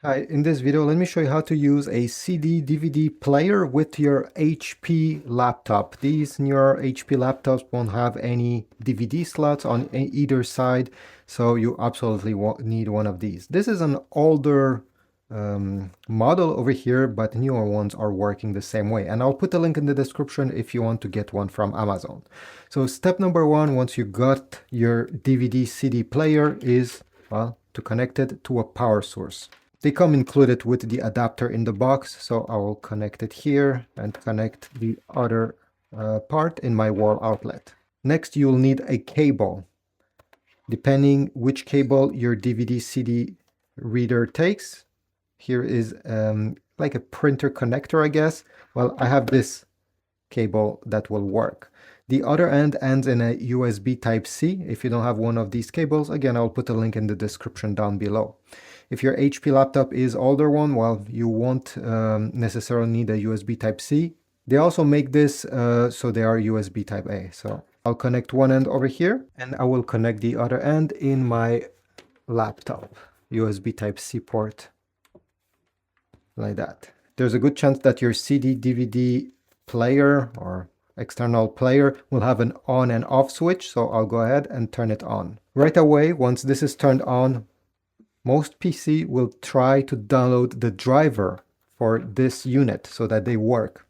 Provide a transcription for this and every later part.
Hi, in this video, let me show you how to use a CD DVD player with your HP laptop. These newer HP laptops won't have any DVD slots on either side, so you absolutely need one of these. This is an older model over here, but newer ones are working the same way. And I'll put a link in the description if you want to get one from Amazon. So step number one, once you got your DVD CD player is, well, to connect it to a power source. They come included with the adapter in the box, so I will connect it here and connect the other part in my wall outlet. Next, you'll need a cable. Depending which cable your DVD CD reader takes, here is like a printer connector, I guess. Well, I have this cable that will work. The other end ends in a USB Type-C. If you don't have one of these cables, again, I'll put a link in the description down below. If your HP laptop is older one, well, you won't necessarily need a USB Type-C. They also make this so they are USB Type-A. So I'll connect one end over here and I will connect the other end in my laptop USB Type-C port like that. There's a good chance that your CD DVD player or external player will have an on and off switch, so I'll go ahead and turn it on. Right away, once this is turned on, most PC will try to download the driver for this unit so that they work.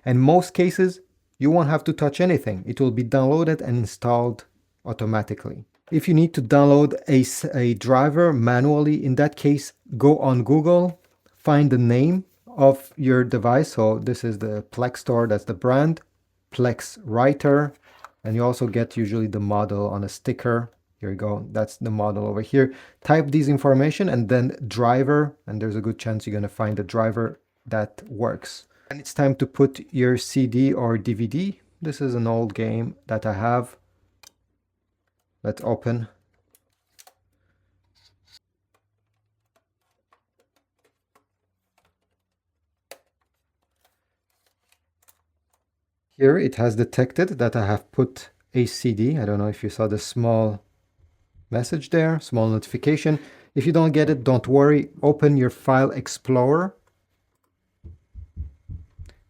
In most cases, you won't have to touch anything. It will be downloaded and installed automatically. If you need to download a driver manually, in that case, go on Google, find the name of your device. So this is the Plex Store, that's the brand, Plex Writer, and you also get usually the model on a sticker. Here you go, that's the model over here. Type these information and then driver, and there's a good chance you're going to find the driver that works. And it's time to put your CD or DVD. This is an old game that I have. Let's open. Here it has detected that I have put a CD. I don't know if you saw the small message there, small notification. If you don't get it, don't worry. Open your File Explorer.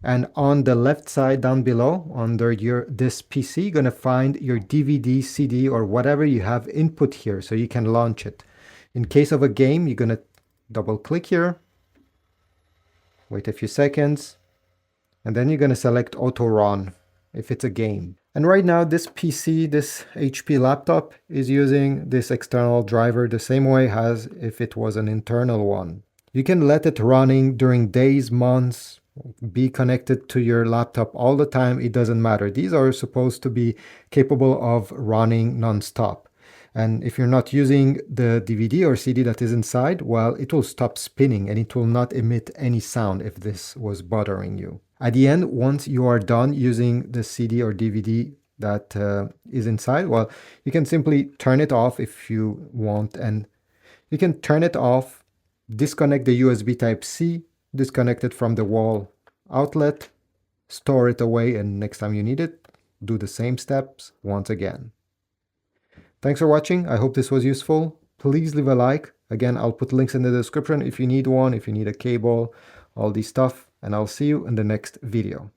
And on the left side down below, under this PC, you're going to find your DVD, CD, or whatever you have input here, so you can launch it. In case of a game, you're going to double click here, wait a few seconds, and then you're going to select Auto Run if it's a game. And right now, this PC, this HP laptop, is using this external driver the same way as if it was an internal one. You can let it running during days, months, be connected to your laptop all the time. It doesn't matter. These are supposed to be capable of running non-stop. And if you're not using the DVD or CD that is inside, well, it will stop spinning and it will not emit any sound if this was bothering you. At the end, once you are done using the CD or DVD that is inside, well, you can simply turn it off if you want, and you can turn it off, disconnect the USB Type-C, disconnect it from the wall outlet, store it away, and next time you need it, do the same steps once again. Thanks for watching. I hope this was useful. Please leave a like. Again, I'll put links in the description if you need one, if you need a cable, all this stuff, and I'll see you in the next video.